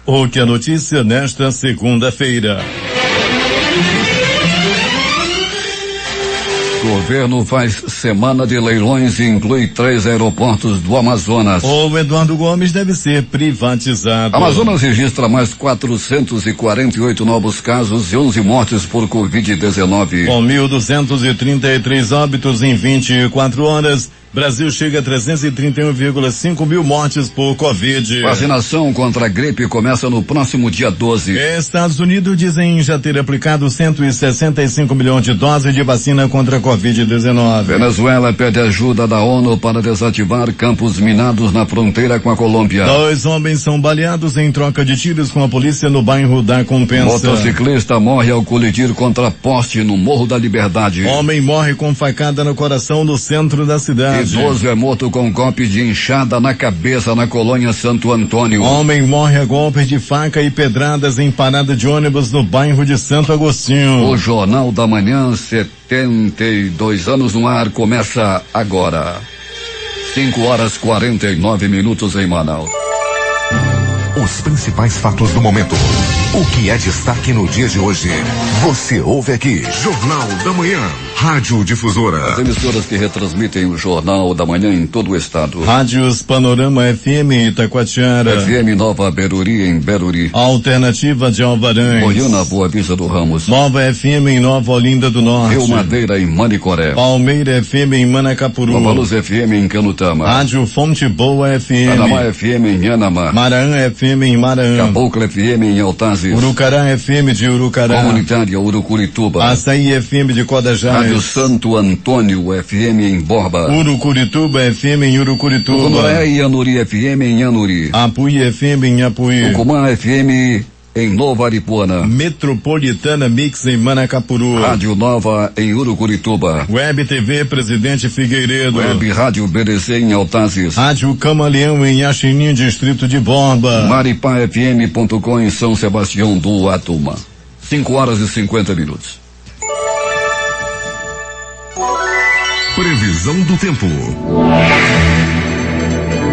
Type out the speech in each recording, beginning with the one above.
O que é notícia nesta segunda-feira? Governo faz semana de leilões e inclui 3 aeroportos do Amazonas. O Eduardo Gomes deve ser privatizado. Amazonas registra mais 448 novos casos e 11 mortes por Covid-19. Com 1.233 óbitos em 24 horas, Brasil chega a 331,5 mil mortes por Covid. Vacinação contra a gripe começa no próximo dia 12. Estados Unidos dizem já ter aplicado 165 milhões de doses de vacina contra a Covid-19. Venezuela pede ajuda da ONU para desativar campos minados na fronteira com a Colômbia. 2 homens são baleados em troca de tiros com a polícia no bairro da Compensa. Motociclista morre ao colidir contra poste no Morro da Liberdade. Homem morre com facada no coração no centro da cidade. Idoso é morto com golpe de enxada na cabeça na colônia Santo Antônio. Homem morre a golpes de faca e pedradas em parada de ônibus no bairro de Santo Agostinho. O Jornal da Manhã, 72 anos no ar, começa agora. 5h49 em Manaus. Os principais fatos do momento. O que é destaque no dia de hoje? Você ouve aqui. Jornal da Manhã. Rádio Difusora. As emissoras que retransmitem o Jornal da Manhã em todo o estado. Rádios Panorama FM em Itacoatiara. FM Nova Beruri em Beruri. Alternativa de Alvarães. Goiânia, Boa Vista do Ramos. Nova FM em Nova Olinda do Norte. Rio Madeira em Manicoré. Palmeira FM em Manacapuru. Nova Luz FM em Canutama. Rádio Fonte Boa FM. Panamá FM em Anamá. Maranhã FM em Maranhã. Caboclo FM em Altazes. Urucará FM de Urucará. Comunitária Urucurituba. Açaí FM de Codajás. Rádio Santo Antônio FM em Borba. Urucurituba FM em Urucurituba. Tucumã e Anuri FM em Anuri. Apuí FM em Apuí. Tucumã FM em Nova Aripuana. Metropolitana Mix em Manacapuru. Rádio Nova em Urucurituba. Web TV Presidente Figueiredo. Web Rádio BDC em Altazes. Rádio Camaleão em Axinim, Distrito de Borba. maripafm.com em São Sebastião do Atuma. 5h50. Previsão do tempo.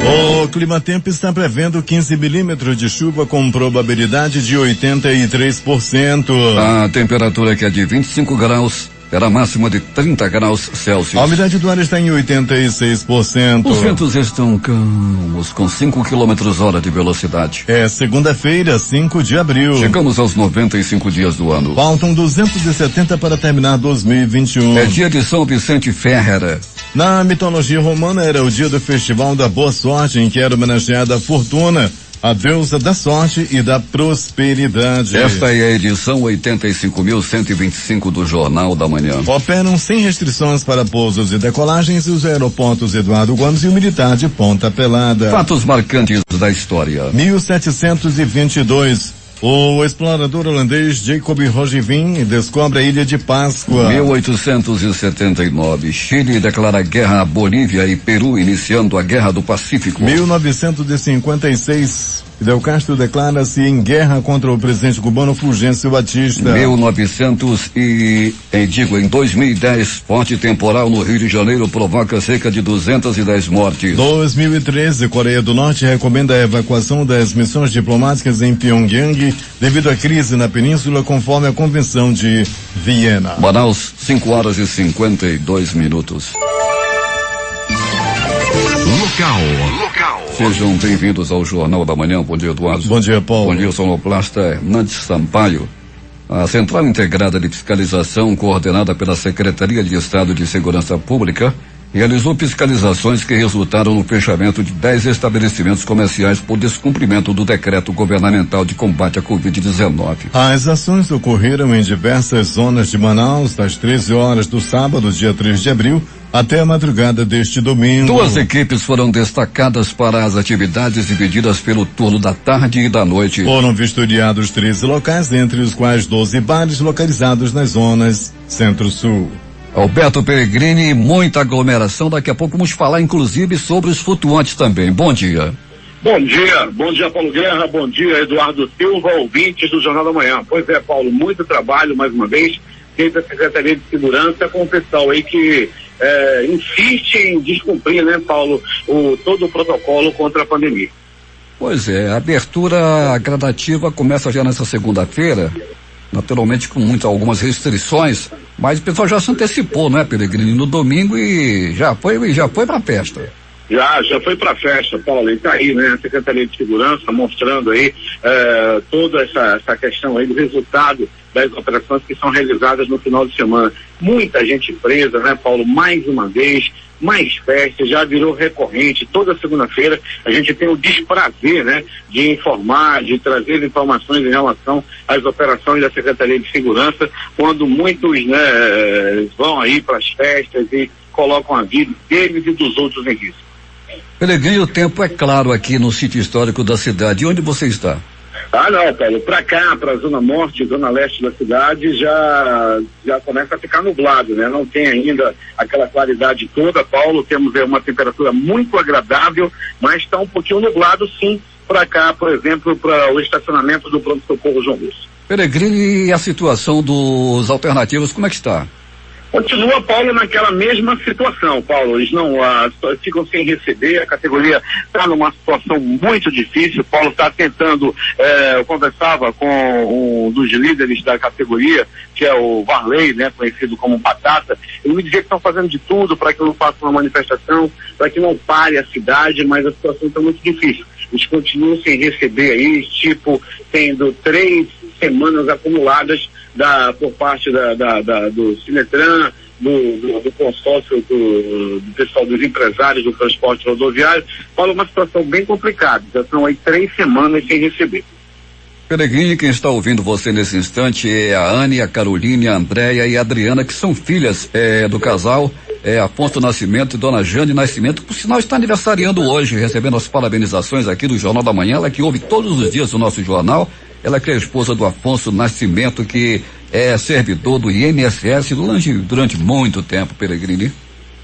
O Climatempo está prevendo 15 milímetros de chuva com probabilidade de 83%. A temperatura que é de 25 graus terá máxima de 30 graus Celsius. A umidade do ar está em 86%. Os ventos estão calmos, com 5 km/h de velocidade. É segunda-feira, 5 de abril. Chegamos aos 95 dias do ano. Faltam 270 para terminar 2021. É dia de São Vicente Ferreira. Na mitologia romana era o dia do Festival da Boa Sorte, em que era homenageada a Fortuna, a deusa da sorte e da prosperidade. Esta é a edição 85.125 do Jornal da Manhã. Operam sem restrições para pousos e decolagens os aeroportos Eduardo Gomes e o Militar de Ponta Pelada. Fatos marcantes da história. 1722. O explorador holandês Jacob Roggeveen descobre a Ilha de Páscoa. 1879. Chile declara guerra a Bolívia e Peru, iniciando a Guerra do Pacífico. 1956. Fidel Castro declara-se em guerra contra o presidente cubano Fulgêncio Batista. Em 2010, forte temporal no Rio de Janeiro provoca cerca de 210 mortes. 2013, Coreia do Norte recomenda a evacuação das missões diplomáticas em Pyongyang devido à crise na península, conforme a Convenção de Viena. Manaus, 5h52. Local. Sejam bem-vindos ao Jornal da Manhã. Bom dia, Eduardo. Bom dia, Paulo. Bom dia, sonoplasta Hernandes Sampaio. A Central Integrada de Fiscalização, coordenada pela Secretaria de Estado de Segurança Pública, realizou fiscalizações que resultaram no fechamento de 10 estabelecimentos comerciais por descumprimento do decreto governamental de combate à Covid-19. As ações ocorreram em diversas zonas de Manaus, das 13 horas do sábado, dia 3 de abril, até a madrugada deste domingo. 2 equipes foram destacadas para as atividades divididas pelo turno da tarde e da noite. Foram vistoriados 13 locais, entre os quais 12 bares localizados nas zonas Centro-Sul. Alberto Peregrini, muita aglomeração. Daqui a pouco vamos falar, inclusive, sobre os flutuantes também. Bom dia. Bom dia, Paulo Guerra, bom dia, Eduardo Silva, ouvintes do Jornal da Manhã. Pois é, Paulo, muito trabalho, mais uma vez, feito a Secretaria de Segurança com o pessoal aí que insiste em descumprir, né, Paulo, todo o protocolo contra a pandemia. Pois é, a abertura gradativa começa já nessa segunda-feira, naturalmente com algumas restrições, mas o pessoal já se antecipou, não é, Peregrini, no domingo e já foi pra festa. Já foi pra festa, Paulo, e tá aí, né, a Secretaria de Segurança mostrando aí toda essa questão aí do resultado das operações que são realizadas no final de semana. Muita gente presa, né, Paulo, mais uma vez, mais festas, já virou recorrente. Toda segunda-feira a gente tem o desprazer, né, de informar, de trazer informações em relação às operações da Secretaria de Segurança, quando muitos, né, vão aí para as festas e colocam a vida deles e dos outros em risco. Peregrini, o tempo é claro aqui no sítio histórico da cidade. Onde você está? Não, Paulo, pra cá, pra zona norte, zona leste da cidade, já começa a ficar nublado, né? Não tem ainda aquela claridade toda, Paulo, temos uma temperatura muito agradável, mas está um pouquinho nublado, sim, pra cá, por exemplo, para o estacionamento do pronto-socorro João Lúcio. Peregrini, e a situação dos alternativos, como é que está? Continua, Paulo, naquela mesma situação, Paulo. Eles não ficam sem receber, a categoria está numa situação muito difícil. Paulo está tentando, eu conversava com um dos líderes da categoria, que é o Varley, né, conhecido como Batata. Ele me dizia que estão fazendo de tudo para que eu não faça uma manifestação, para que não pare a cidade, mas a situação está muito difícil. Eles continuam sem receber aí, tendo 3 semanas acumuladas por parte do Sinetran, do consórcio do pessoal dos empresários do transporte rodoviário. Fala uma situação bem complicada, já são aí 3 semanas sem receber. Peregrini, quem está ouvindo você nesse instante é a Anne, a Caroline, a Andréia e a Adriana, que são filhas do casal Afonso Nascimento e Dona Jane Nascimento, por sinal está aniversariando hoje, recebendo as parabenizações aqui do Jornal da Manhã, ela que ouve todos os dias o nosso jornal. Ela que é a esposa do Afonso Nascimento, que é servidor do INSS durante muito tempo, Peregrini.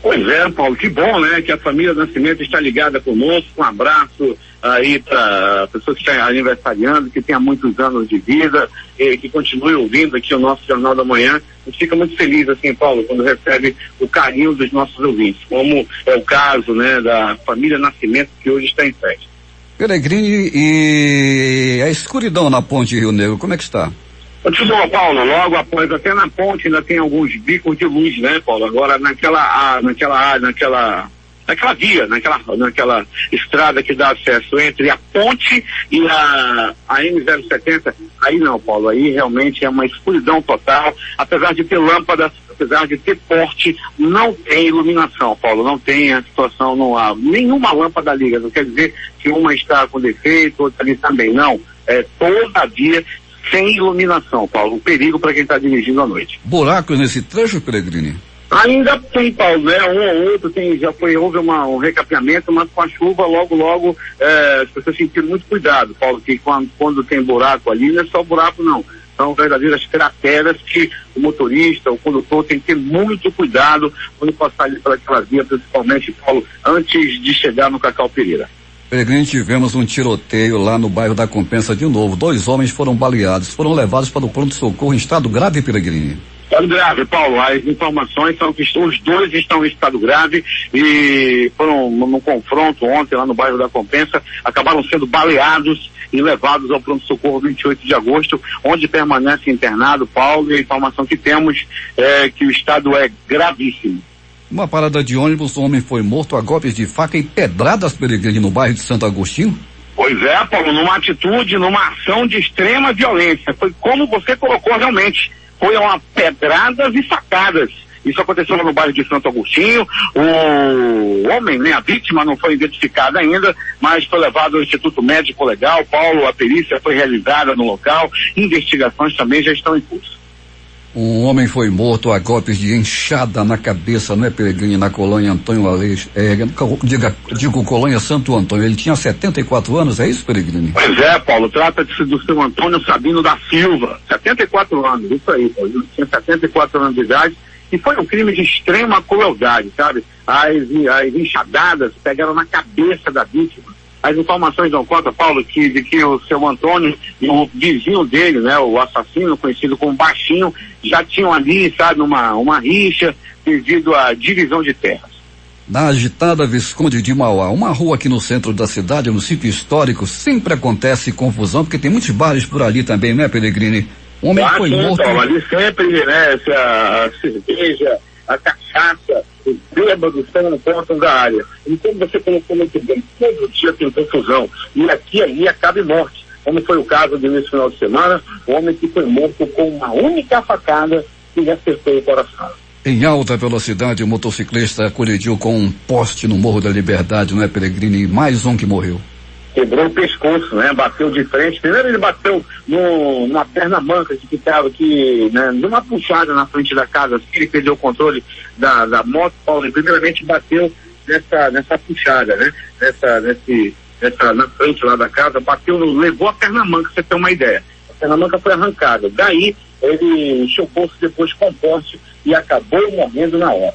Pois é, Paulo, que bom, né, que a família Nascimento está ligada conosco. Um abraço aí para a pessoa que está aniversariando, que tenha muitos anos de vida, e que continue ouvindo aqui o nosso Jornal da Manhã. A gente fica muito feliz, assim, Paulo, quando recebe o carinho dos nossos ouvintes, como é o caso, né, da família Nascimento, que hoje está em festa. Peregrini, e a escuridão na ponte Rio Negro, como é que está? Continua, Paulo, logo após, até na ponte ainda tem alguns bicos de luz, né, Paulo? Agora naquela estrada que dá acesso entre a ponte e a M070, aí não, Paulo, aí realmente é uma escuridão total, apesar de ter lâmpadas, apesar de ter porte, não tem iluminação, Paulo, não tem a situação, não há nenhuma lâmpada liga, não quer dizer que uma está com defeito, outra ali também, não, toda a via sem iluminação, Paulo, um perigo para quem está dirigindo à noite. Buracos nesse trecho, Peregrini? Ainda tem, Paulo, né? Um ou outro houve um recapeamento, mas com a chuva, logo, as pessoas sentiram muito cuidado, Paulo, que quando tem buraco ali, não é só buraco, não. São verdadeiras crateras que o motorista, o condutor tem que ter muito cuidado quando passar ali por aquela via, principalmente, Paulo, antes de chegar no Cacau Pereira. Peregrini, tivemos um tiroteio lá no bairro da Compensa de novo. 2 homens foram baleados, foram levados para o pronto-socorro em estado grave, Peregrini. Estado grave, Paulo. As informações são que os 2 estão em estado grave e foram no confronto ontem lá no bairro da Compensa, acabaram sendo baleados e levados ao pronto-socorro 28 de agosto, onde permanece internado, Paulo, e a informação que temos é que o estado é gravíssimo. Uma parada de ônibus, um homem foi morto a golpes de faca e pedradas, Peregrini, no bairro de Santo Agostinho. Pois é, Paulo, numa ação de extrema violência. Foi como você colocou realmente. Foram pedradas e facadas. Isso aconteceu no bairro de Santo Agostinho. O homem, né, a vítima não foi identificada ainda, mas foi levado ao Instituto Médico Legal. Paulo, a perícia foi realizada no local. Investigações também já estão em curso. Um homem foi morto a golpes de enxada na cabeça, não é, Peregrini, na colônia Antônio Aleixo, digo colônia Santo Antônio. Ele tinha 74 anos, é isso, Peregrini? Pois é, Paulo, trata-se do seu Antônio Sabino da Silva, 74 anos, isso aí, Paulo. Ele tinha 74 anos de idade e foi um crime de extrema crueldade, sabe? As enxadadas pegaram na cabeça da vítima. As informações dão conta, Paulo, de que o seu Antônio e o vizinho dele, né, o assassino, conhecido como Baixinho, já tinham ali, sabe, uma rixa devido à divisão de terras. Na agitada Visconde de Mauá, uma rua aqui no centro da cidade, no sítio histórico, sempre acontece confusão, porque tem muitos bares por ali também, né, Pellegrini? Um homem foi morto. Então, ali sempre, né, a cerveja, a cachaça, os bêbados estão no ponto da área. E como você colocou muito bem, todo dia tem confusão. E aqui e ali acaba em morte. Como foi o caso nesse final de semana, o homem que foi morto com uma única facada que lhe acertou o coração. Em alta velocidade, o motociclista colidiu com um poste no Morro da Liberdade, não é, Pellegrini? Mais um que morreu. Quebrou o pescoço, né? Bateu de frente. Primeiro ele bateu na perna manca que ficava aqui, né? Numa puxada na frente da casa, assim, ele perdeu o controle da moto, Paulo, e primeiramente bateu nessa puxada, né? Na frente lá da casa, levou a perna manca, pra você ter uma ideia. A perna manca foi arrancada. Daí ele chocou-se depois com o poste e acabou morrendo na hora.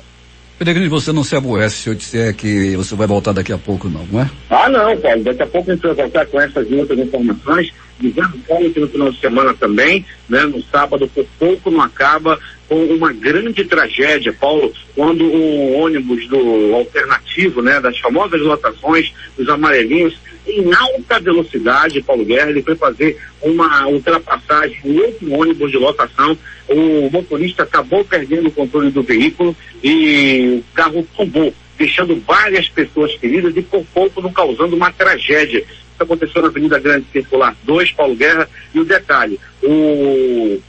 Pellegrini, você não se aborrece se eu disser que você vai voltar daqui a pouco, não é? Ah, não, Paulo. Daqui a pouco a gente vai voltar com essas e outras informações, dizendo que no final de semana também, né? No sábado, por pouco não acaba com uma grande tragédia, Paulo, quando um ônibus do alternativo, né? Das famosas lotações, dos amarelinhos, em alta velocidade, Paulo Guerra, ele foi fazer uma ultrapassagem em outro ônibus de lotação. O motorista acabou perdendo o controle do veículo e o carro tombou, deixando várias pessoas feridas e por pouco não causando uma tragédia. Isso aconteceu na Avenida Grande Circular 2, Paulo Guerra, e o detalhe, os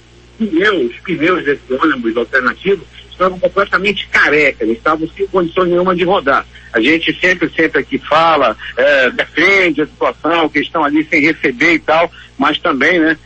pneus desse ônibus alternativo estavam completamente carecas, estavam sem condições nenhuma de rodar. A gente sempre aqui fala, defende a situação, que estão ali sem receber e tal, mas também, né,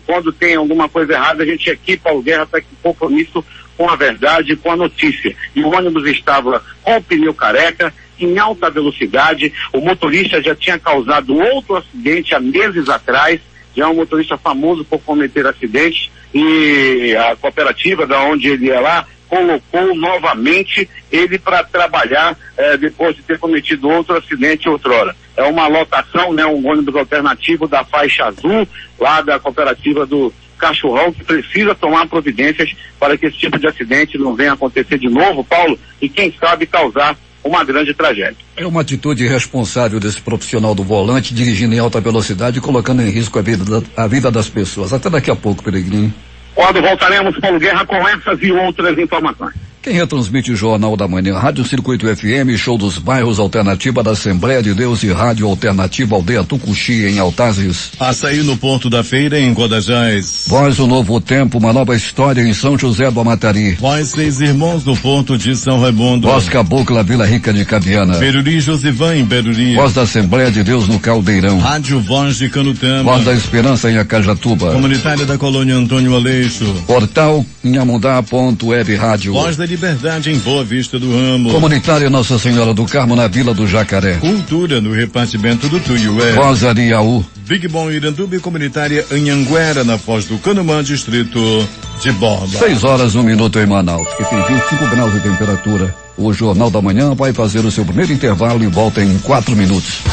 quando tem alguma coisa errada, a gente aqui, Paulo Guerra, está em compromisso com a verdade e com a notícia. E o ônibus estava com o pneu careca, em alta velocidade, o motorista já tinha causado outro acidente há meses atrás, já é um motorista famoso por cometer acidentes, e a cooperativa da onde ele ia lá colocou novamente ele para trabalhar depois de ter cometido outro acidente outrora. É uma lotação, né, um ônibus alternativo da faixa azul, lá da cooperativa do Cachorrão, que precisa tomar providências para que esse tipo de acidente não venha acontecer de novo, Paulo, e quem sabe causar uma grande tragédia. É uma atitude irresponsável desse profissional do volante, dirigindo em alta velocidade e colocando em risco a vida das pessoas. Até daqui a pouco, Pellegrini. Quando voltaremos, Paulo Guerra, com essas e outras informações. Quem retransmite o Jornal da Manhã, Rádio Circuito FM, Show dos Bairros, Alternativa da Assembleia de Deus e Rádio Alternativa Aldeia Tucuxi, em Altazes. Açaí no ponto da feira, em Codajás. Voz do Novo Tempo, uma nova história em São José do Amatari. Voz Seis Irmãos no ponto de São Raimundo. Voz Cabocla, Vila Rica de Cabiana. Beruri Josivan, em Beruri. Voz da Assembleia de Deus no Caldeirão. Rádio Voz de Canutama. Voz da Esperança em Acajatuba. Comunitária da Colônia Antônio Aleixo. Portal Inhamundá.web Rádio. Voz da Liberdade em Boa Vista do Ramo. Comunitária Nossa Senhora do Carmo na Vila do Jacaré. Cultura no repartimento do Tuiué. Voz Ariaú. Big Bom Iranduba e Comunitária Anhanguera na Foz do Canumã, distrito de Borba. 6h01 em Manaus, que tem 25 graus de temperatura. O Jornal da Manhã vai fazer o seu primeiro intervalo e volta em 4 minutos.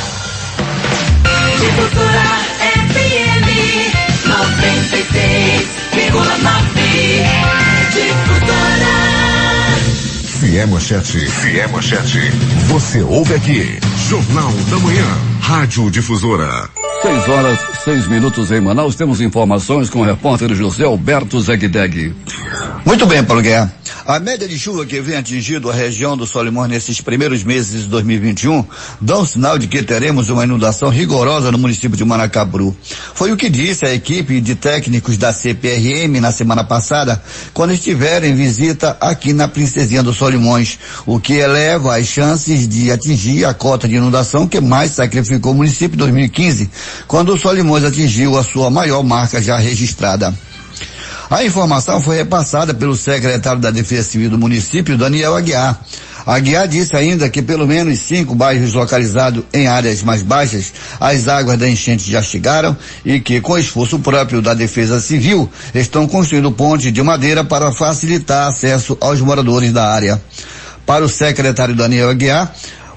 Fiémanchete. Você ouve aqui. Jornal da Manhã. Rádio Difusora. 6h06 em Manaus. Temos informações com o repórter José Alberto Zegdeg. Muito bem, Paulo Guerra. A média de chuva que vem atingindo a região do Solimões nesses primeiros meses de 2021 dá um sinal de que teremos uma inundação rigorosa no município de Manacabru. Foi o que disse a equipe de técnicos da CPRM na semana passada, quando estiveram em visita aqui na Princesinha do Solimões, o que eleva as chances de atingir a cota de inundação que mais sacrificou o município em 2015, quando o Solimões atingiu a sua maior marca já registrada. A informação foi repassada pelo secretário da Defesa Civil do município, Daniel Aguiar. Aguiar disse ainda que pelo menos 5 bairros localizados em áreas mais baixas, as águas da enchente já chegaram e que, com esforço próprio da Defesa Civil, estão construindo pontes de madeira para facilitar acesso aos moradores da área. Para o secretário Daniel Aguiar,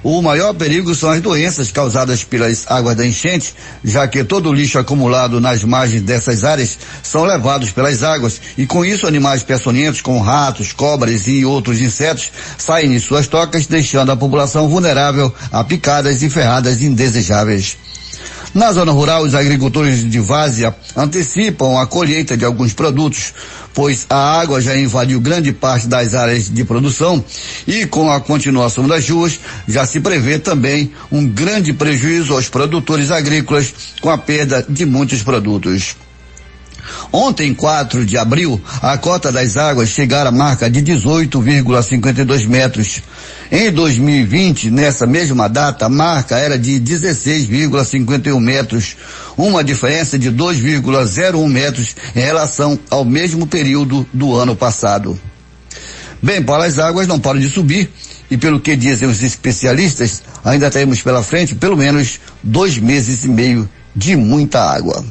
O maior perigo são as doenças causadas pelas águas da enchente, já que todo o lixo acumulado nas margens dessas áreas são levados pelas águas e com isso animais peçonhentos como ratos, cobras e outros insetos saem de suas tocas, deixando a população vulnerável a picadas e ferradas indesejáveis. Na zona rural, os agricultores de várzea antecipam a colheita de alguns produtos, pois a água já invadiu grande parte das áreas de produção e com a continuação das chuvas já se prevê também um grande prejuízo aos produtores agrícolas com a perda de muitos produtos. Ontem, 4 de abril, a cota das águas chegara à marca de 18,52 metros. Em 2020, nessa mesma data, a marca era de 16,51 metros, uma diferença de 2,01 metros em relação ao mesmo período do ano passado. Bem, Paulo, as águas não param de subir e, pelo que dizem os especialistas, ainda teremos pela frente pelo menos 2 meses e meio de muita água.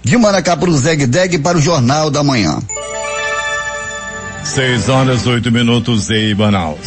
De Maracapuru, Zeg-Deg para o Jornal da Manhã. 6:08 em Manaus.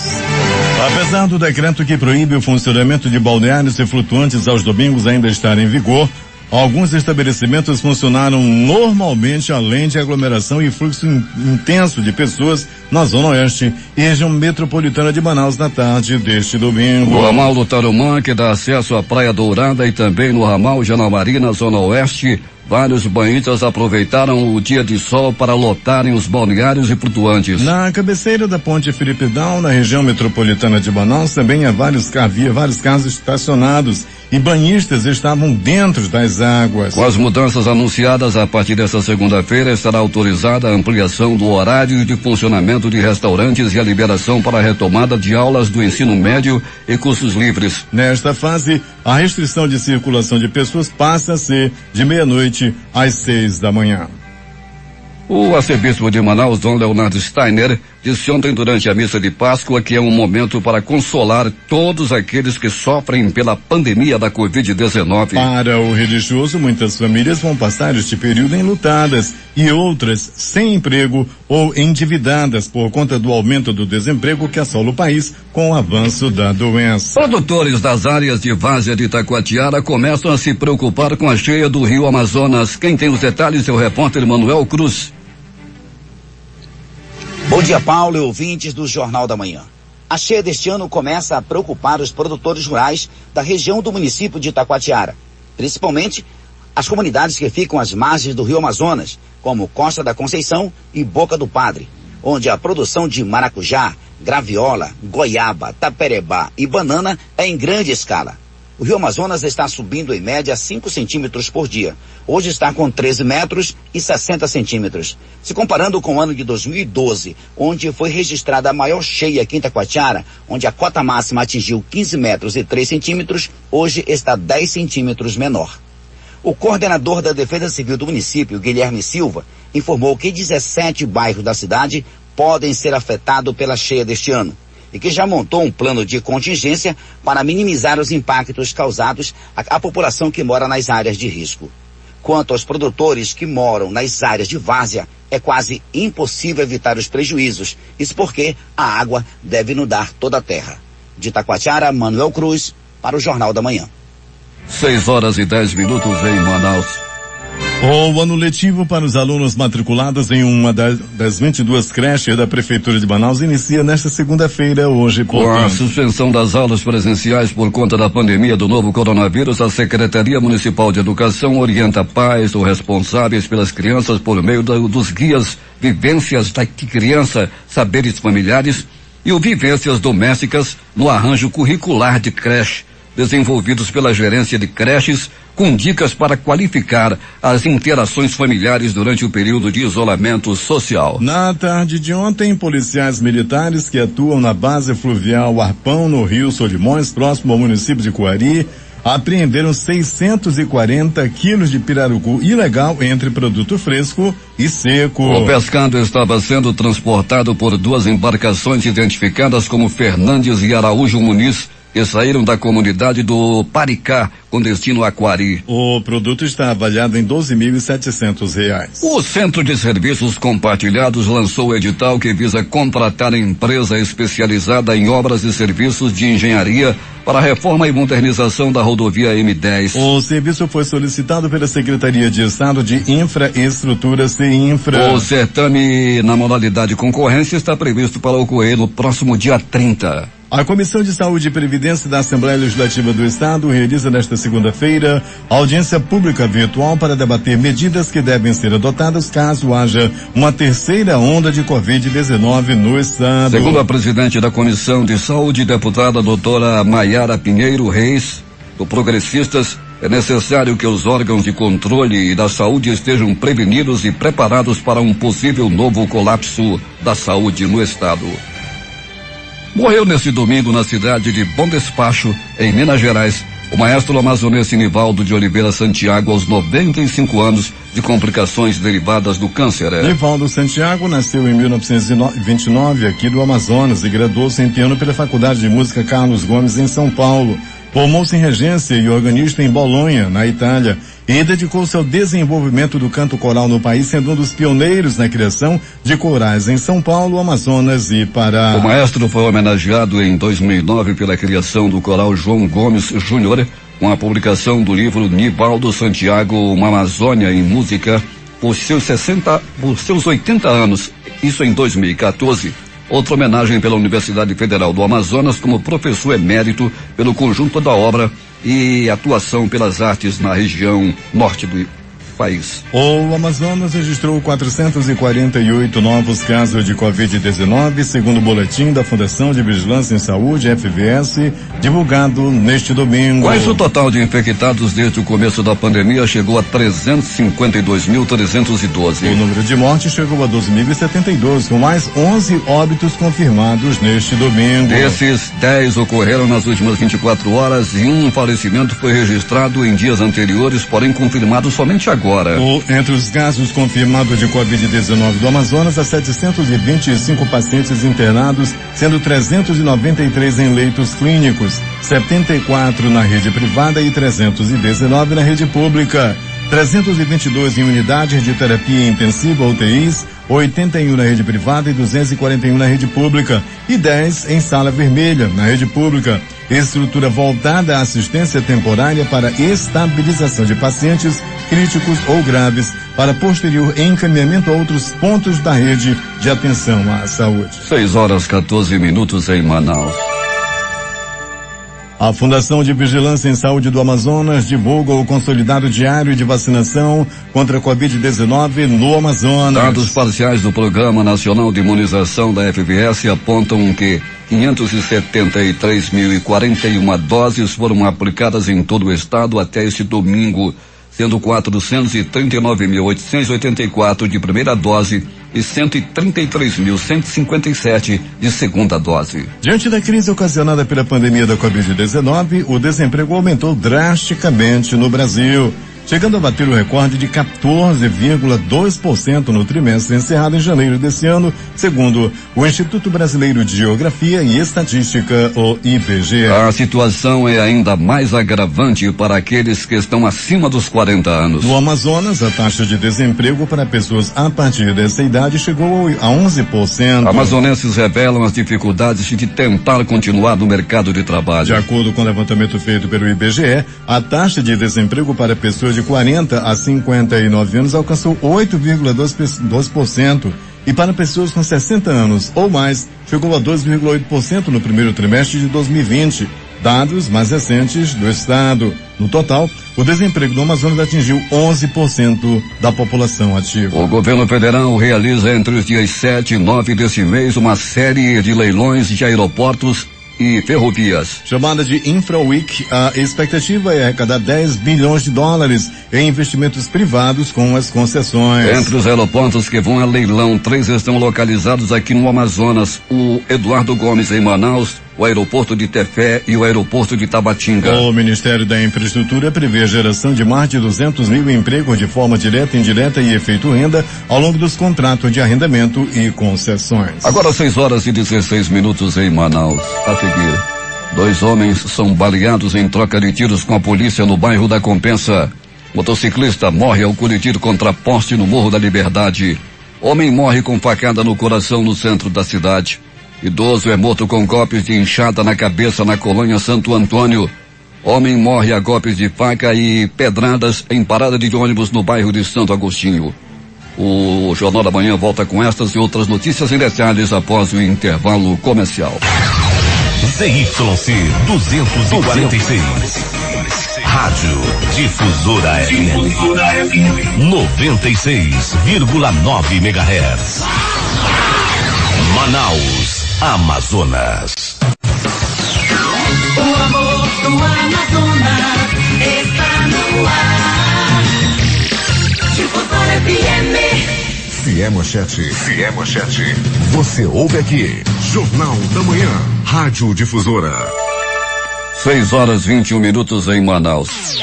Apesar do decreto que proíbe o funcionamento de balneários e flutuantes aos domingos ainda estar em vigor, alguns estabelecimentos funcionaram normalmente, além de aglomeração e fluxo intenso de pessoas na Zona Oeste e região metropolitana de Manaus na tarde deste domingo. No ramal do Tarumã, que dá acesso à Praia Dourada, e também no ramal Janamari, na Zona Oeste, vários banhistas aproveitaram o dia de sol para lotarem os balneários e flutuantes. Na cabeceira da Ponte Felipe Dal, na região metropolitana de Manaus, também havia vários carros estacionados e banhistas estavam dentro das águas. Com as mudanças anunciadas, a partir desta segunda-feira estará autorizada a ampliação do horário de funcionamento de restaurantes e a liberação para a retomada de aulas do ensino médio e cursos livres. Nesta fase, a restrição de circulação de pessoas passa a ser de meia-noite às 6 da manhã. O arcebispo de Manaus, Dom Leonardo Steiner, disse ontem durante a missa de Páscoa que é um momento para consolar todos aqueles que sofrem pela pandemia da Covid-19. Para o religioso, muitas famílias vão passar este período enlutadas e outras sem emprego ou endividadas por conta do aumento do desemprego que assola o país com o avanço da doença. Produtores das áreas de várzea de Itacoatiara começam a se preocupar com a cheia do rio Amazonas. Quem tem os detalhes é o repórter Manuel Cruz. Bom dia, Paulo e ouvintes do Jornal da Manhã. A cheia deste ano começa a preocupar os produtores rurais da região do município de Itacoatiara, principalmente as comunidades que ficam às margens do rio Amazonas, como Costa da Conceição e Boca do Padre, onde a produção de maracujá, graviola, goiaba, taperebá e banana é em grande escala. O rio Amazonas está subindo em média 5 centímetros por dia. Hoje está com 13 metros e 60 centímetros. Se comparando com o ano de 2012, onde foi registrada a maior cheia aqui em Itacoatiara, onde a cota máxima atingiu 15 metros e 3 centímetros, hoje está 10 centímetros menor. O coordenador da Defesa Civil do município, Guilherme Silva, informou que 17 bairros da cidade podem ser afetados pela cheia deste ano, e que já montou um plano de contingência para minimizar os impactos causados à população que mora nas áreas de risco. Quanto aos produtores que moram nas áreas de várzea, é quase impossível evitar os prejuízos, isso porque a água deve inundar toda a terra. De Itacoatiara, Manuel Cruz, para o Jornal da Manhã. 6:10 em Manaus. O ano letivo para os alunos matriculados em uma das 22 creches da Prefeitura de Manaus inicia nesta segunda-feira, hoje. Com a suspensão das aulas presenciais por conta da pandemia do novo coronavírus, a Secretaria Municipal de Educação orienta pais ou responsáveis pelas crianças por meio dos guias Vivências da Criança, Saberes Familiares e o Vivências Domésticas no arranjo curricular de creche, desenvolvidos pela Gerência de Creches, com dicas para qualificar as interações familiares durante o período de isolamento social. Na tarde de ontem, policiais militares que atuam na base fluvial Arpão, no Rio Solimões, próximo ao município de Coari, apreenderam 640 quilos de pirarucu ilegal entre produto fresco e seco. O pescado estava sendo transportado por 2 embarcações identificadas como Fernandes e Araújo Muniz, que saíram da comunidade do Paricá com destino a Quari. O produto está avaliado em R$12.700. O Centro de Serviços Compartilhados lançou o edital que visa contratar empresa especializada em obras e serviços de engenharia para a reforma e modernização da rodovia M10. O serviço foi solicitado pela Secretaria de Estado de Infraestrutura, CINFRA. O certame na modalidade concorrência está previsto para ocorrer no próximo dia 30. A Comissão de Saúde e Previdência da Assembleia Legislativa do Estado realiza nesta segunda-feira audiência pública virtual para debater medidas que devem ser adotadas caso haja uma terceira onda de Covid-19 no Estado. Segundo a presidente da Comissão de Saúde, deputada doutora Maiara Pinheiro Reis, do Progressistas, é necessário que os órgãos de controle da saúde estejam prevenidos e preparados para um possível novo colapso da saúde no Estado. Morreu neste domingo na cidade de Bom Despacho, em Minas Gerais, o maestro amazonense Nivaldo de Oliveira Santiago, aos 95 anos, de complicações derivadas do câncer. Nivaldo Santiago nasceu em 1929 aqui do Amazonas e graduou-se em piano pela Faculdade de Música Carlos Gomes, em São Paulo. Formou-se em regência e organista em Bolonha, na Itália, e dedicou-se ao desenvolvimento do canto coral no país, sendo um dos pioneiros na criação de corais em São Paulo, Amazonas e Pará. O maestro foi homenageado em 2009 pela criação do coral João Gomes Júnior, com a publicação do livro Nivaldo Santiago, uma Amazônia em Música, por seus 80 anos, isso em 2014. Outra homenagem pela Universidade Federal do Amazonas como professor emérito pelo conjunto da obra e atuação pelas artes na região norte do país. O Amazonas registrou 448 novos casos de Covid-19, segundo o boletim da Fundação de Vigilância em Saúde, FVS, divulgado neste domingo. Quais o total de infectados desde o começo da pandemia chegou a 352.312. O número de mortes chegou a 12.072, com mais 11 óbitos confirmados neste domingo. Desses, 10 ocorreram nas últimas 24 horas e um falecimento foi registrado em dias anteriores, porém confirmado somente agora. Entre os casos confirmados de Covid-19 do Amazonas, há 725 pacientes internados, sendo 393 em leitos clínicos, 74 na rede privada e 319 na rede pública. 322 em unidades de terapia intensiva, UTIs, 81 na rede privada e 241 na rede pública, e 10 em sala vermelha, na rede pública. Estrutura voltada à assistência temporária para estabilização de pacientes críticos ou graves, para posterior encaminhamento a outros pontos da rede de atenção à saúde. 6h14 em Manaus. A Fundação de Vigilância em Saúde do Amazonas divulga o consolidado diário de vacinação contra a Covid-19 no Amazonas. Dados parciais do Programa Nacional de Imunização da FVS apontam que 573.041 doses foram aplicadas em todo o estado até este domingo, sendo 439.884 de primeira dose e 133.157 de segunda dose. Diante da crise ocasionada pela pandemia da Covid-19, o desemprego aumentou drasticamente no Brasil, chegando a bater o recorde de 14,2% no trimestre encerrado em janeiro desse ano, segundo o Instituto Brasileiro de Geografia e Estatística, o IBGE. A situação é ainda mais agravante para aqueles que estão acima dos 40 anos. No Amazonas, a taxa de desemprego para pessoas a partir dessa idade chegou a 11%. Amazonenses revelam as dificuldades de tentar continuar no mercado de trabalho. De acordo com o levantamento feito pelo IBGE, a taxa de desemprego para pessoas de 40 a 59 anos alcançou 8,2%. E para pessoas com 60 anos ou mais, chegou a 2,8% no primeiro trimestre de 2020. Dados mais recentes do estado. No total, o desemprego no Amazonas atingiu 11% da população ativa. O governo federal realiza entre os dias 7 e 9 deste mês uma série de leilões de aeroportos e ferrovias. Chamada de Infra Week, a expectativa é arrecadar 10 bilhões de dólares em investimentos privados com as concessões. Entre os aeroportos que vão a leilão, 3 estão localizados aqui no Amazonas: o Eduardo Gomes em Manaus, o aeroporto de Tefé e o aeroporto de Tabatinga. O Ministério da Infraestrutura prevê a geração de mais de 200 mil empregos de forma direta, indireta e efeito renda ao longo dos contratos de arrendamento e concessões. Agora 6h16 em Manaus. A seguir, 2 homens são baleados em troca de tiros com a polícia no bairro da Compensa. Motociclista morre ao colidir contra poste no Morro da Liberdade. Homem morre com facada no coração no centro da cidade. Idoso é morto com golpes de enxada na cabeça na colônia Santo Antônio. Homem morre a golpes de faca e pedradas em parada de ônibus no bairro de Santo Agostinho. O Jornal da Manhã volta com estas e outras notícias em detalhes após o intervalo comercial. ZYC 246. Rádio Difusora FM 96,9 MHz. Manaus, Amazonas. O amor do Amazonas está no ar. Difusora FM. Se é manchete, você ouve aqui. Jornal da Manhã, Rádio Difusora. 6h21 em Manaus.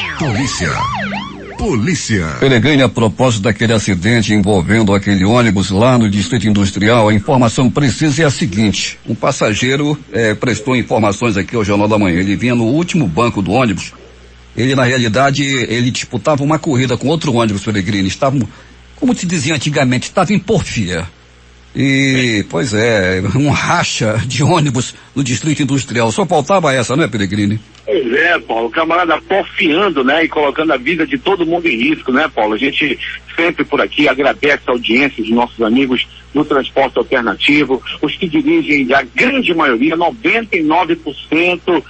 Polícia. Peregrine, a propósito daquele acidente envolvendo aquele ônibus lá no Distrito Industrial, a informação precisa é a seguinte: um passageiro prestou informações aqui ao Jornal da Manhã. Ele vinha no último banco do ônibus. Ele, na realidade, ele disputava uma corrida com outro ônibus, Peregrine. Estavam, como se dizia antigamente, estava em porfia. E, pois é, um racha de ônibus no Distrito Industrial. Só faltava essa, não é, Peregrine? Pois é, Paulo, o camarada porfiando, né, e colocando a vida de todo mundo em risco, né, Paulo? A gente sempre por aqui agradece a audiência dos nossos amigos do transporte alternativo, os que dirigem, a grande maioria, 99,9%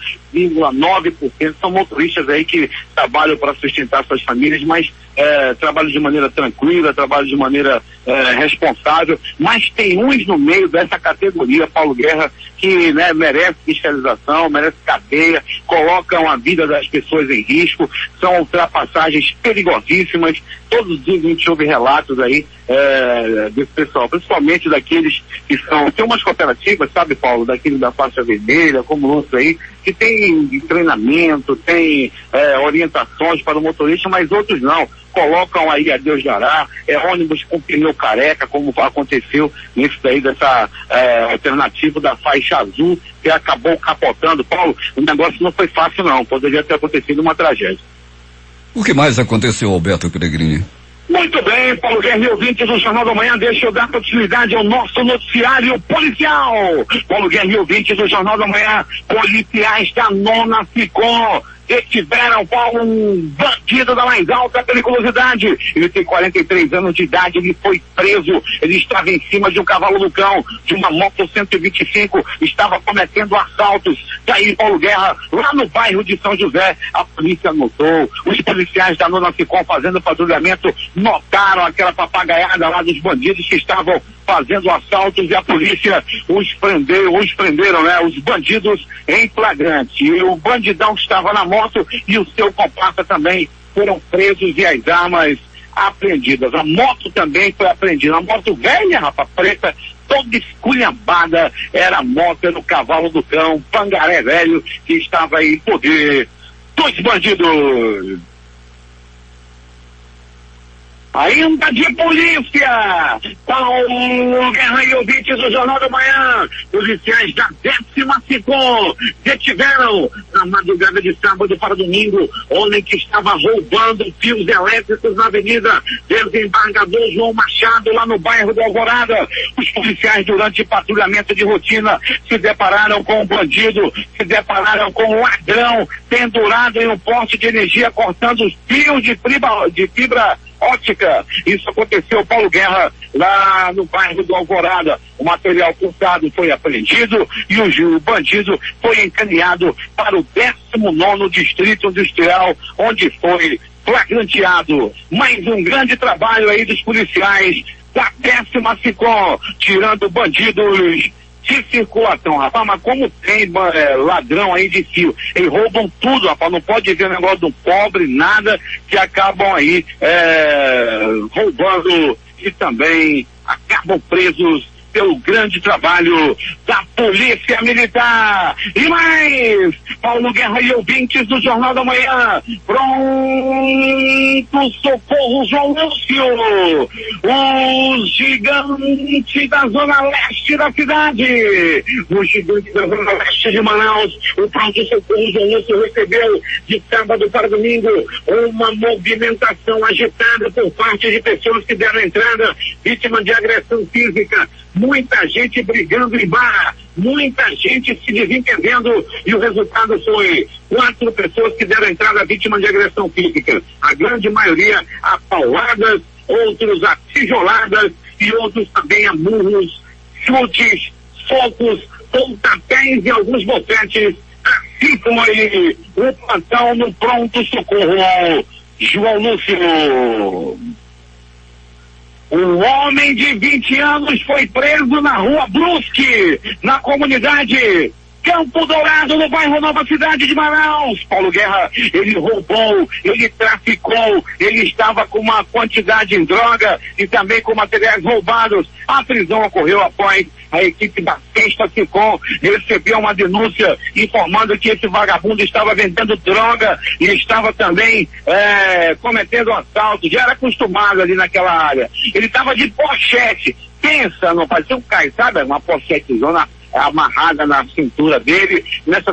são motoristas aí que trabalham para sustentar suas famílias, mas trabalham de maneira tranquila, trabalham de maneira responsável, mas tem uns no meio dessa categoria, Paulo Guerra, que, né, merece fiscalização, merece cadeia, colocam a vida das pessoas em risco, são ultrapassagens perigosíssimas. Todos os dias a gente ouve relatos aí desse pessoal, principalmente daqueles que tem umas cooperativas, sabe, Paulo, daqueles da faixa vermelha, como outros aí, que tem treinamento, tem orientações para o motorista, mas outros não. Colocam aí a Deus dará, ônibus com pneu careca, como aconteceu nesse daí dessa alternativa da faixa azul, que acabou capotando. Paulo, o negócio não foi fácil não, poderia ter acontecido uma tragédia. O que mais aconteceu, Alberto Peregrini? Muito bem, Paulo Guerra e ouvintes do Jornal da Manhã, deixa eu dar continuidade ao nosso noticiário policial. Paulo Guerra e ouvintes do Jornal da Manhã, policiais da 9ª SICOM detiveram um bandido da mais alta periculosidade. Ele tem 43 anos de idade, ele foi preso, ele estava em cima de um cavalo do cão, de uma moto 125, estava cometendo assaltos. Daí, Paulo Guerra, lá no bairro de São José, a polícia notou, os policiais da 9ª SICOM fazendo patrulhamento, notaram aquela papagaiada lá dos bandidos que estavam fazendo assaltos e a polícia os prenderam, né? Os bandidos em flagrante. E o bandidão que estava na moto e o seu comparsa também foram presos e as armas apreendidas. A moto também foi apreendida. A moto velha, rapaz, preta, toda esculhambada, era a moto, era o cavalo do cão, pangaré velho, que estava aí em poder dos bandidos. Ainda de polícia, Paulo Guerra e ouvintes do Jornal da Manhã, policiais da 10ª SICOM detiveram na madrugada de sábado para domingo homem que estava roubando fios elétricos na Avenida Desembargador João Machado, lá no bairro do Alvorada. Os policiais, durante patrulhamento de rotina, se depararam com um bandido, se depararam com um ladrão pendurado em um poste de energia, cortando os fios de fibra ótica. Isso aconteceu, Paulo Guerra, lá no bairro do Alvorada. O material furtado foi apreendido e o bandido foi encaminhado para o 19º Distrito Industrial, onde foi flagranteado. Mais um grande trabalho aí dos policiais da 10ª SICOM, tirando bandidos de circulação, rapaz, mas como tem ladrão aí de fio, eles roubam tudo, rapaz, não pode ver negócio do pobre, nada, que acabam aí roubando e também acabam presos pelo grande trabalho da Polícia Militar. E mais, Paulo Guerra e ouvintes do Jornal da Manhã. Pronto socorro, João Lúcio. O gigante da zona leste da cidade. O gigante da zona leste de Manaus. O pronto socorro, João Lúcio, recebeu de sábado para domingo uma movimentação agitada por parte de pessoas que deram entrada, vítimas de agressão física. Muita gente brigando em bar, muita gente se desentendendo, e o resultado foi 4 pessoas que deram entrada vítimas de agressão física. A grande maioria a pauladas, outros a tijoladas e outros também a murros, chutes, socos, pontapés e alguns bocetes. Assim foi o plantão no pronto-socorro, João Lúcio. Um homem de 20 anos foi preso na rua Brusque, na comunidade Campo Dourado, no bairro Nova Cidade de Manaus. Paulo Guerra, ele roubou, ele traficou, ele estava com uma quantidade em droga e também com materiais roubados. A prisão ocorreu após a equipe da Sexta Sicom recebeu uma denúncia informando que esse vagabundo estava vendendo droga e estava também cometendo assalto. Já era acostumado ali naquela área. Ele estava de pochete. Pensa, não parecia um cara, sabe? Uma pochetezona amarrada na cintura dele.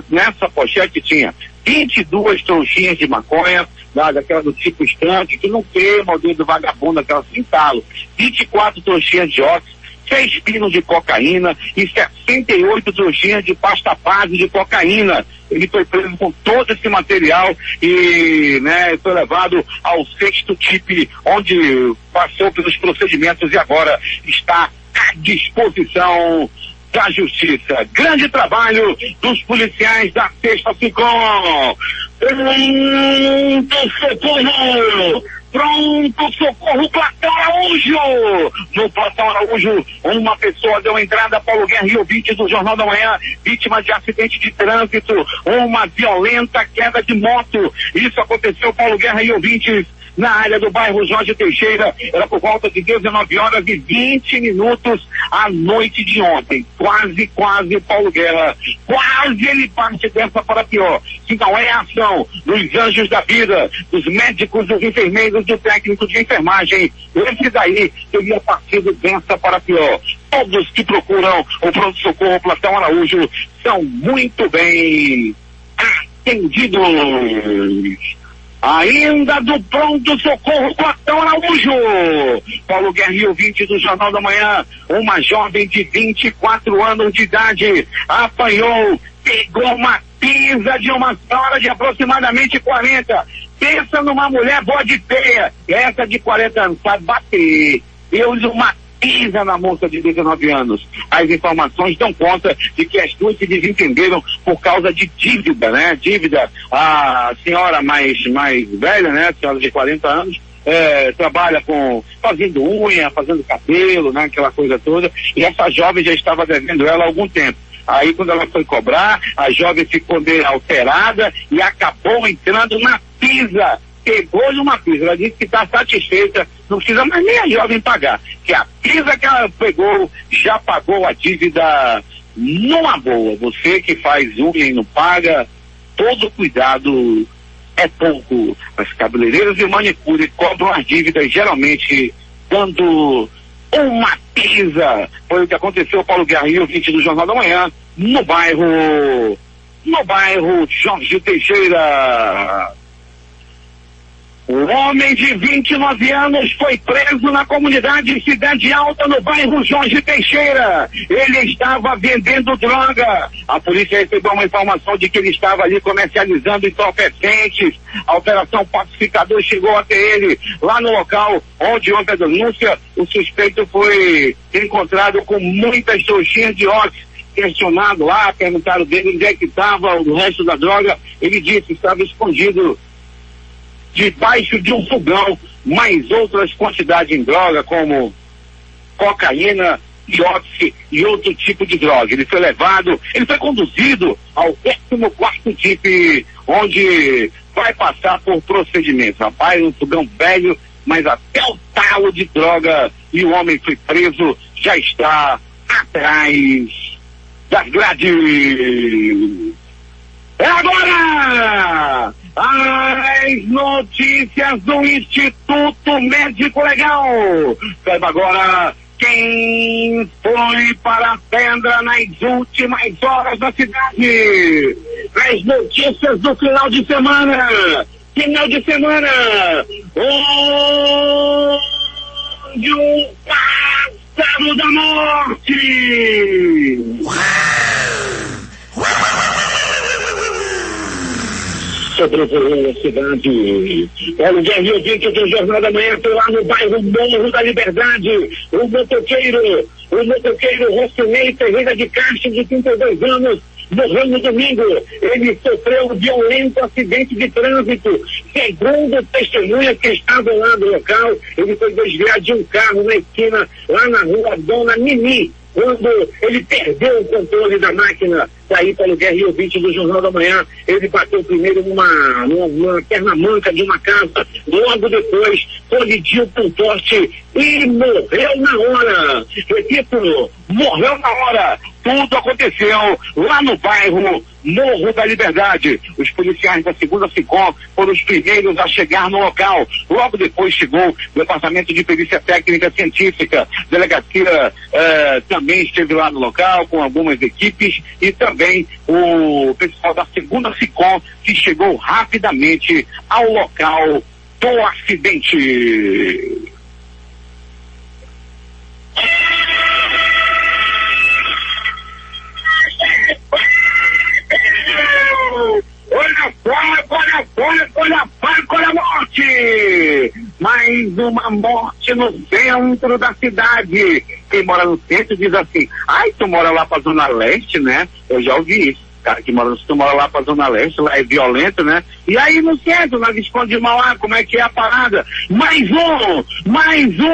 Nessa pochete tinha 22 trouxinhas de maconha, daquela do tipo estanque, que não queima o dedo do vagabundo, aquela sem talo. 24 trouxinhas de óxido, 6 pinos de cocaína e 68 trouxinhas de pasta base de cocaína. Ele foi preso com todo esse material e, foi levado ao 6º TIP, onde passou pelos procedimentos e agora está à disposição da Justiça. Grande trabalho dos policiais da Sexta Sicom. Pronto socorro, Platão Araújo. No Platão Araújo, uma pessoa deu entrada, Paulo Guerra e ouvintes do Jornal da Manhã, vítima de acidente de trânsito, uma violenta queda de moto. Isso aconteceu, Paulo Guerra e ouvintes, na área do bairro Jorge Teixeira. Era por volta de 19 horas e 20 minutos à noite de ontem. Quase, Paulo Guerra. Quase ele parte dessa para pior. Se não é a ação dos anjos da vida, dos médicos, dos enfermeiros, do técnico de enfermagem, esse daí teria partido dessa para pior. Todos que procuram o pronto-socorro Platão Araújo são muito bem atendidos. Ainda do pronto-socorro Platão Araújo. Paulo Guerra e ouvinte do Jornal da Manhã, uma jovem de 24 anos de idade pegou uma pisa de uma senhora de aproximadamente 40. Pensa numa mulher boa de feia, essa de 40 anos, sabe bater. Deu-lhe uma pisa na moça de 19 anos. As informações dão conta de que as duas se desentenderam por causa de dívida, Dívida. A senhora mais velha, a senhora de 40 anos, trabalha fazendo unha, fazendo cabelo, aquela coisa toda, e essa jovem já estava devendo ela há algum tempo. Aí quando ela foi cobrar, a jovem ficou meio alterada e acabou entrando na pisa. Pegou-lhe uma pisa, ela disse que está satisfeita, não precisa mais nem a jovem pagar, que a pisa que ela pegou já pagou a dívida numa boa. Você que faz unha e não paga, todo cuidado é pouco. As cabeleireiras e manicure cobram as dívidas geralmente dando uma pisa. Foi o que aconteceu, Paulo Guerra e ouvinte do Jornal da Manhã, no bairro Jorge Teixeira. O homem de 29 anos foi preso na comunidade Cidade Alta, no bairro Jorge Teixeira. Ele estava vendendo droga. A polícia recebeu uma informação de que ele estava ali comercializando entorpecentes. A operação Pacificador chegou até ele. Lá no local onde houve a denúncia, o suspeito foi encontrado com muitas trouxinhas de óxido. Questionado lá, perguntaram dele onde é que estava o resto da droga. Ele disse que estava escondido debaixo de um fogão, mais outras quantidades em droga, como cocaína, óxido e outro tipo de droga. Ele foi conduzido ao 14º TIP, onde vai passar por procedimentos. Rapaz, um fogão velho, mas até o talo de droga, e o homem foi preso, já está atrás das grades. É agora! As notícias do Instituto Médico Legal. Saiba agora quem foi para a pedra nas últimas horas da cidade. As notícias do final de semana. Onde um pássaro da morte. Sobrevoou a cidade. Olha o Guerreiro ouvinte do Jornal da Manhã, lá no bairro Morro da Liberdade. O motoqueiro Rocinei Ferreira de Castro, de 32 anos, morreu no domingo. Ele sofreu um violento acidente de trânsito. Segundo testemunhas que estavam lá no local, ele foi desviado de um carro na esquina, lá na rua Dona Mimi, quando ele perdeu o controle da máquina. Daí pelo Guerreiro 20 do Jornal da Manhã, ele bateu primeiro numa perna manca de uma casa, logo depois colidiu com um poste e morreu na hora. Repito, morreu na hora. Tudo aconteceu lá no bairro Morro da Liberdade. Os policiais da 2ª SICOM foram os primeiros a chegar no local. Logo depois chegou o Departamento de Perícia Técnica Científica. Delegacia também esteve lá no local com algumas equipes e também o pessoal da 2ª SICOM, que chegou rapidamente ao local do acidente. Olha a morte! Mais uma morte no centro da cidade. Quem mora no centro diz assim: ai, tu mora lá pra Zona Leste, né? Eu já ouvi isso. Cara que tu mora lá pra Zona Leste, lá é violento, né? E aí no centro, na Visconde de Mauá, como é que é a parada? Mais um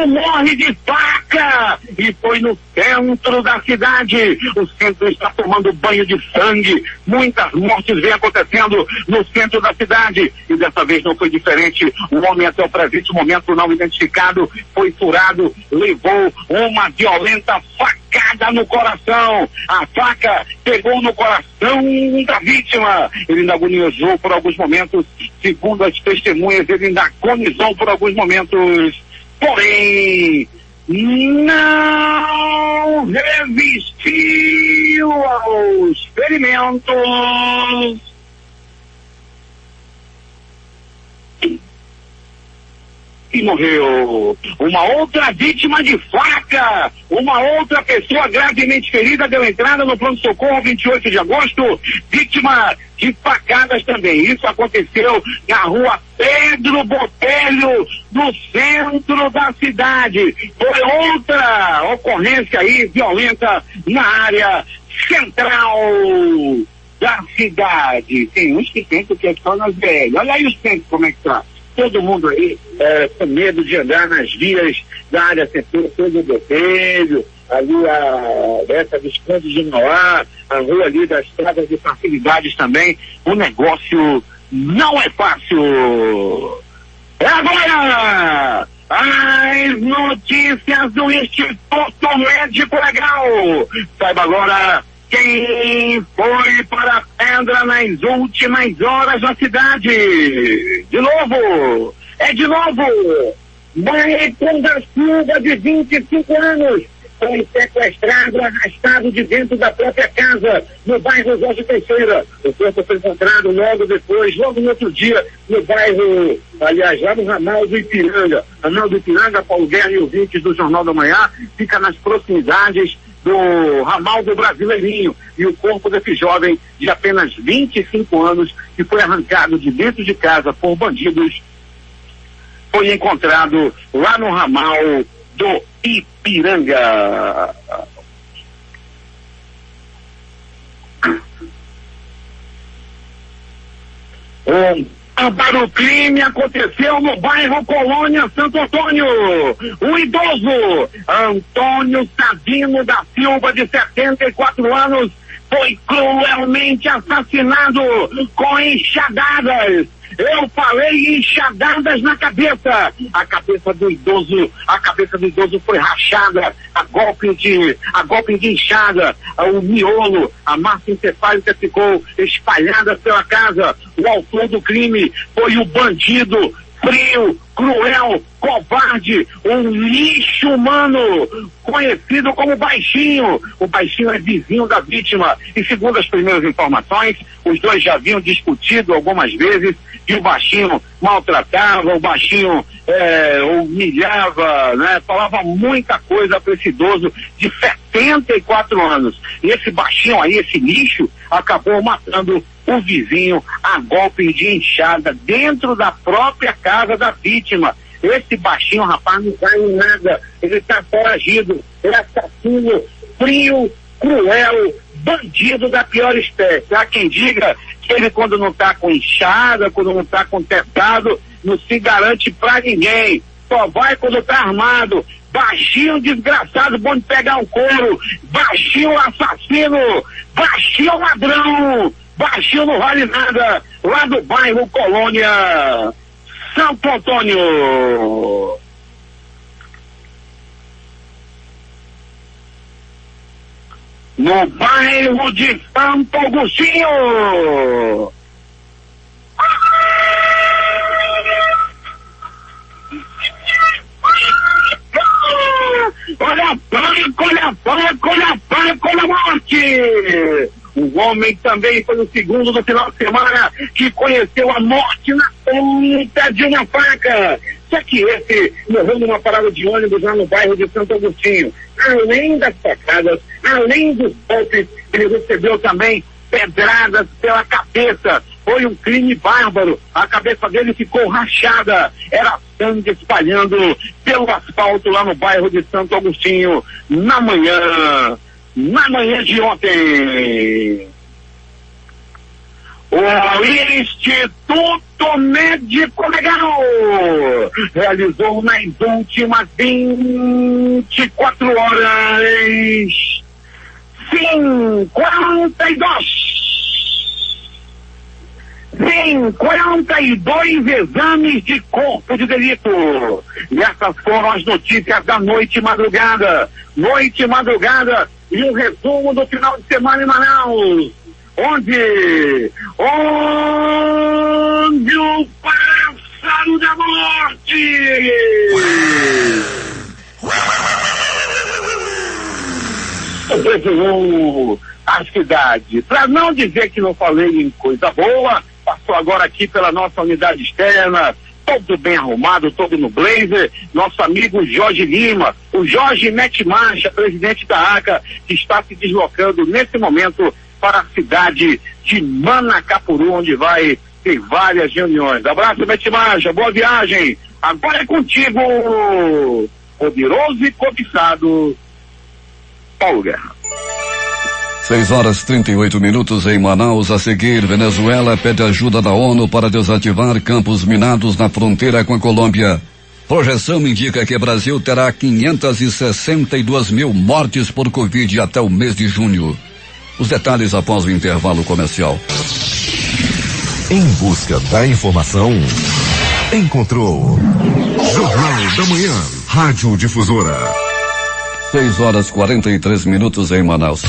morre de faca! E foi no centro da cidade. O centro está tomando banho de sangue. Muitas mortes vêm acontecendo no centro da cidade. E dessa vez não foi diferente. Um homem até o presente momento não identificado foi furado, levou uma violenta facada no coração. A faca pegou no coração da vítima. Ele ainda agonizou por alguns momentos. Segundo as testemunhas, ele ainda agonizou por alguns momentos. Porém, não resistiu aos ferimentos. E morreu. Uma outra vítima de faca, uma outra pessoa gravemente ferida deu entrada no pronto-socorro 28 de agosto, vítima de facadas também. Isso aconteceu na rua Pedro Botelho, no centro da cidade. Foi outra ocorrência aí violenta na área central da cidade. Tem uns que pensam que é só nas velhas. Olha aí os centros como é que tá. Todo mundo aí com medo de andar nas vias da área central, Pedro Botelho, ali essa Visconde de Mauá, a rua ali das estradas de facilidades também. O negócio não é fácil. É agora! As notícias do Instituto Médico Legal. Saiba agora quem foi para a pedra nas últimas horas da cidade. De novo. Maricão da Silva, de 25 anos, foi sequestrado, arrastado de dentro da própria casa, no bairro Jorge Teixeira. O corpo foi encontrado logo no outro dia, no bairro, aliás, lá no Ramal do Ipiranga. Ramal do Ipiranga, Paulo Guerra e ouvintes do Jornal da Manhã, fica nas proximidades do ramal do Brasileirinho. E o corpo desse jovem de apenas 25 anos, que foi arrancado de dentro de casa por bandidos, foi encontrado lá no ramal do Ipiranga. O crime aconteceu no bairro Colônia Santo Antônio. O idoso Antônio Savino da Silva, de 74 anos, foi cruelmente assassinado com enxadadas. Eu falei enxadadas na cabeça. A cabeça do idoso foi rachada a golpe de enxada. O miolo, a massa encefálica ficou espalhada pela casa. O autor do crime foi o bandido frio, cruel, covarde, um lixo humano, conhecido como Baixinho. O Baixinho é vizinho da vítima e, segundo as primeiras informações, os dois já haviam discutido algumas vezes e o Baixinho maltratava, o Baixinho humilhava, né? Falava muita coisa para esse idoso de 74 anos. E esse Baixinho aí, esse lixo, acabou matando o vizinho a golpe de enxada dentro da própria casa da vítima. Esse Baixinho, rapaz, não vai em nada, ele tá foragido, é assassino, frio, cruel, bandido da pior espécie. Há quem diga que ele, quando não tá com enxada, quando não tá com teclado, não se garante pra ninguém, só vai quando tá armado. Baixinho desgraçado, bom de pegar um couro, Baixinho assassino, Baixinho ladrão, Baixinho não vale nada, lá do bairro Colônia Santo Antônio. No bairro de Santo Agostinho. Olha a morte! O homem também foi o segundo do final de semana que conheceu a morte na ponta de uma faca. Só que esse morreu numa parada de ônibus lá no bairro de Santo Agostinho. Além das facadas, além dos golpes, ele recebeu também pedradas pela cabeça. Foi um crime bárbaro. A cabeça dele ficou rachada. Era sangue espalhando pelo asfalto lá no bairro de Santo Agostinho na manhã de ontem. O Instituto Médico Legal realizou nas últimas 24 horas 52 exames de corpo de delito. E essas foram as notícias da noite e madrugada. E o resumo do final de semana em Manaus. Onde o pássaro da morte sobrevoou a cidade. Para não dizer que não falei em coisa boa, passou agora aqui pela nossa unidade externa, todo bem arrumado, todo no blazer, nosso amigo Jorge Lima, o Jorge Mete Marcha, presidente da ACA, que está se deslocando nesse momento para a cidade de Manacapuru, onde vai ter várias reuniões. Abraço, Mete Marcha, boa viagem. Agora é contigo, poderoso e cobiçado Paulo Guerra. 6h38 em Manaus. A seguir, Venezuela pede ajuda da ONU para desativar campos minados na fronteira com a Colômbia. Projeção indica que o Brasil terá 562 mil mortes por Covid até o mês de junho. Os detalhes após o intervalo comercial. Em busca da informação, encontrou Jornal da Manhã, Rádio Difusora. 6h43 em Manaus.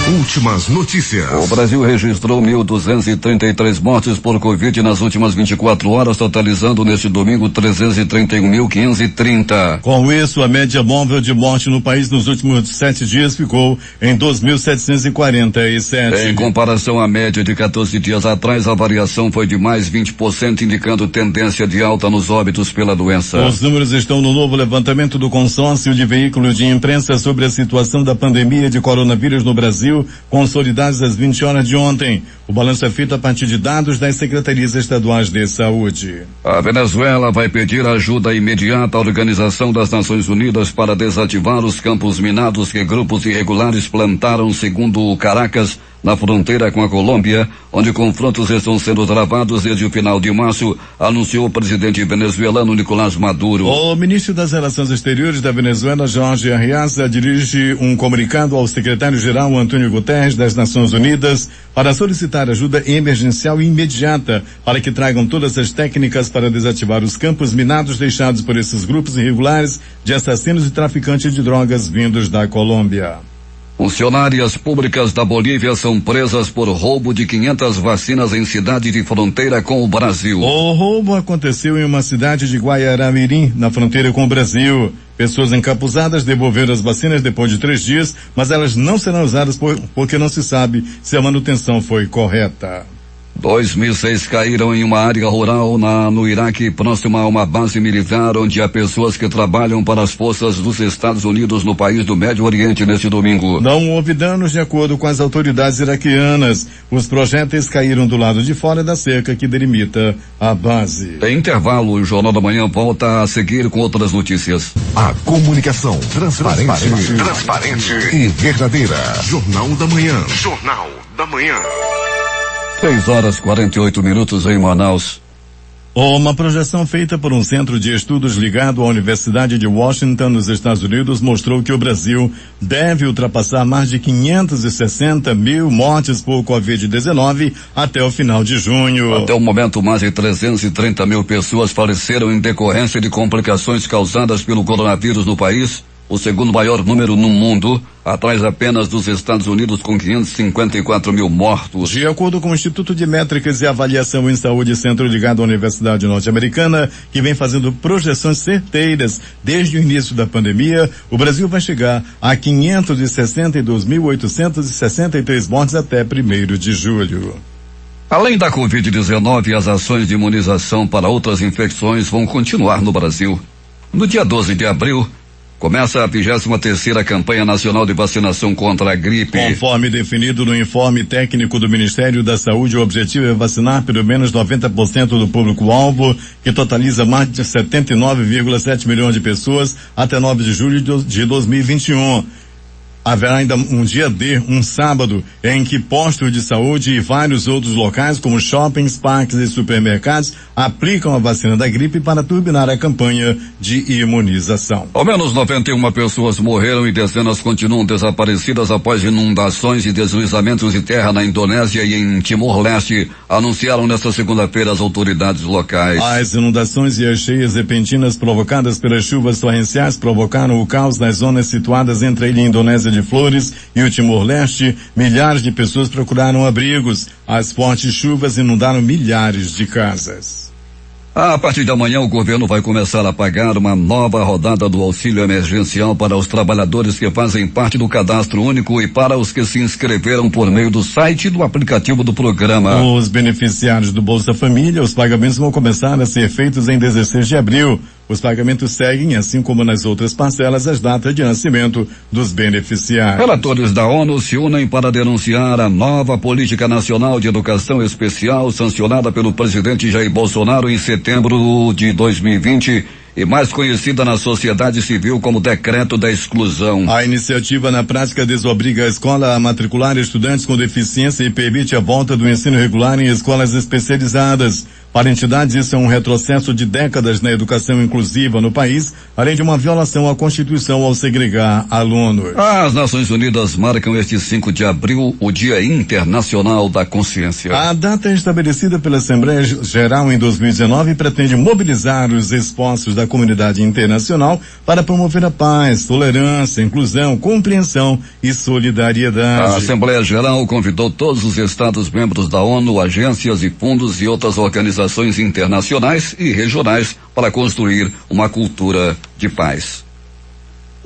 Últimas notícias. O Brasil registrou 1.233 mortes por Covid nas últimas 24 horas, totalizando neste domingo 331.530. Com isso, a média móvel de morte no país nos últimos 7 dias ficou em 2.747. Em comparação à média de 14 dias atrás, a variação foi de mais 20%, indicando tendência de alta nos óbitos pela doença. Os números estão no novo levantamento do consórcio de veículos de imprensa sobre a situação da pandemia de coronavírus no Brasil, consolidados às 20 horas de ontem. O balanço é feito a partir de dados das secretarias estaduais de saúde. A Venezuela vai pedir ajuda imediata à Organização das Nações Unidas para desativar os campos minados que grupos irregulares plantaram, segundo o Caracas, na fronteira com a Colômbia, onde confrontos estão sendo travados desde o final de março, anunciou o presidente venezuelano Nicolás Maduro. O ministro das Relações Exteriores da Venezuela, Jorge Arreaza, dirige um comunicado ao secretário-geral Antônio Guterres das Nações Unidas para solicitar ajuda emergencial e imediata para que tragam todas as técnicas para desativar os campos minados deixados por esses grupos irregulares de assassinos e traficantes de drogas vindos da Colômbia. Funcionárias públicas da Bolívia são presas por roubo de 500 vacinas em cidade de fronteira com o Brasil. O roubo aconteceu em uma cidade de Guaiaramirim, na fronteira com o Brasil. Pessoas encapuzadas devolveram as vacinas depois de 3 dias, mas elas não serão usadas porque não se sabe se a manutenção foi correta. 2 mísseis caíram em uma área rural no Iraque, próxima a uma base militar, onde há pessoas que trabalham para as forças dos Estados Unidos no país do Médio Oriente neste domingo. Não houve danos de acordo com as autoridades iraquianas. Os projéteis caíram do lado de fora da cerca que delimita a base. Em intervalo, o Jornal da Manhã volta a seguir com outras notícias. A comunicação transparente e verdadeira. Jornal da Manhã. Jornal da Manhã. 6h48 em Manaus. Uma projeção feita por um centro de estudos ligado à Universidade de Washington, nos Estados Unidos, mostrou que o Brasil deve ultrapassar mais de 560 mil mortes por Covid-19 até o final de junho. Até o momento, mais de 330 mil pessoas faleceram em decorrência de complicações causadas pelo coronavírus no país, o segundo maior número no mundo, atrás apenas dos Estados Unidos, com 554 mil mortos. De acordo com o Instituto de Métricas e Avaliação em Saúde, centro ligado à Universidade Norte-Americana, que vem fazendo projeções certeiras desde o início da pandemia, o Brasil vai chegar a 562.863 mortes até 1º de julho. Além da Covid-19, as ações de imunização para outras infecções vão continuar no Brasil. No dia 12 de abril, começa a 23ª campanha nacional de vacinação contra a gripe. Conforme definido no informe técnico do Ministério da Saúde, o objetivo é vacinar pelo menos 90% do público-alvo, que totaliza mais de 79,7 milhões de pessoas, até 9 de julho de 2021. Haverá ainda um dia D, um sábado, em que postos de saúde e vários outros locais, como shoppings, parques e supermercados, aplicam a vacina da gripe para turbinar a campanha de imunização. Ao menos 91 pessoas morreram e dezenas continuam desaparecidas após inundações e deslizamentos de terra na Indonésia e em Timor-Leste, anunciaram nesta segunda-feira as autoridades locais. As inundações e as cheias repentinas provocadas pelas chuvas torrenciais provocaram o caos nas zonas situadas entre a ilha Indonésia de Flores e o Timor-Leste. Milhares de pessoas procuraram abrigos. As fortes chuvas inundaram milhares de casas. A partir de amanhã, o governo vai começar a pagar uma nova rodada do auxílio emergencial para os trabalhadores que fazem parte do cadastro único e para os que se inscreveram por meio do site e do aplicativo do programa. Os beneficiários do Bolsa Família, os pagamentos vão começar a ser feitos em 16 de abril. Os pagamentos seguem, assim como nas outras parcelas, as datas de nascimento dos beneficiários. Relatores da ONU se unem para denunciar a nova Política Nacional de Educação Especial sancionada pelo presidente Jair Bolsonaro em setembro de 2020 e mais conhecida na sociedade civil como Decreto da Exclusão. A iniciativa na prática desobriga a escola a matricular estudantes com deficiência e permite a volta do ensino regular em escolas especializadas. Para entidades, isso é um retrocesso de décadas na educação inclusiva no país, além de uma violação à Constituição ao segregar alunos. As Nações Unidas marcam este 5 de abril o Dia Internacional da Consciência. A data estabelecida pela Assembleia Geral em 2019 pretende mobilizar os esforços da comunidade internacional para promover a paz, tolerância, inclusão, compreensão e solidariedade. A Assembleia Geral convidou todos os Estados-membros da ONU, agências e fundos e outras organizações internacionais e regionais para construir uma cultura de paz.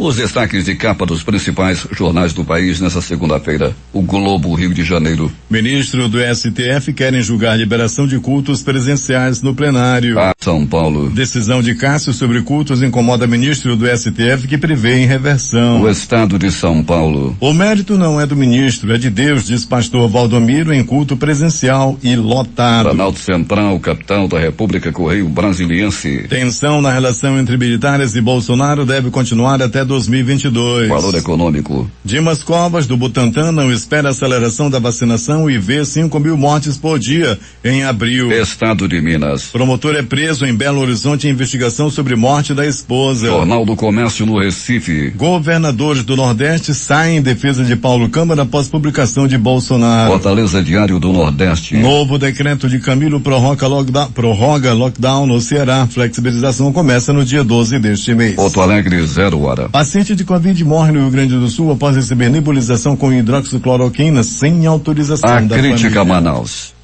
Os destaques de capa dos principais jornais do país nessa segunda-feira. O Globo, Rio de Janeiro. Ministro do STF querem julgar liberação de cultos presenciais no plenário. São Paulo. Decisão de Cássio sobre cultos incomoda ministro do STF que prevê em reversão. O Estado de São Paulo. O mérito não é do ministro, é de Deus, diz pastor Valdomiro em culto presencial e lotado. Planalto Central, capital da República, Correio Brasiliense. Tensão na relação entre militares e Bolsonaro deve continuar até 2022. Valor econômico. Dimas Covas, do Butantan, não espera aceleração da vacinação e vê 5.000 mortes por dia em abril. Estado de Minas. Promotor é preso em Belo Horizonte em investigação sobre morte da esposa. Jornal do Comércio no Recife. Governadores do Nordeste saem em defesa de Paulo Câmara após publicação de Bolsonaro. Fortaleza Diário do Nordeste. Novo decreto de Camilo prorroga lockdown no Ceará. Flexibilização começa no dia 12 deste mês. Porto Alegre, 0 hora. Paciente de Covid morre no Rio Grande do Sul após receber nebulização com hidroxicloroquina sem autorização da família. A crítica Manaus.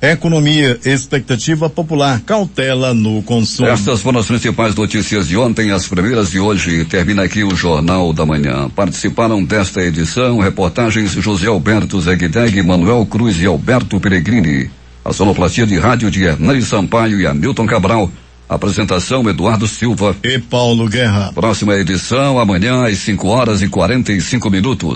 Economia, expectativa popular, cautela no consumo. Estas foram as principais notícias de ontem, as primeiras de hoje. Termina aqui o Jornal da Manhã. Participaram desta edição reportagens José Alberto Zegdeg, Manuel Cruz e Alberto Peregrini. A sonoplastia de rádio de Hernani Sampaio e Hamilton Cabral. Apresentação Eduardo Silva e Paulo Guerra. Próxima edição amanhã às 5 horas e 45 minutos.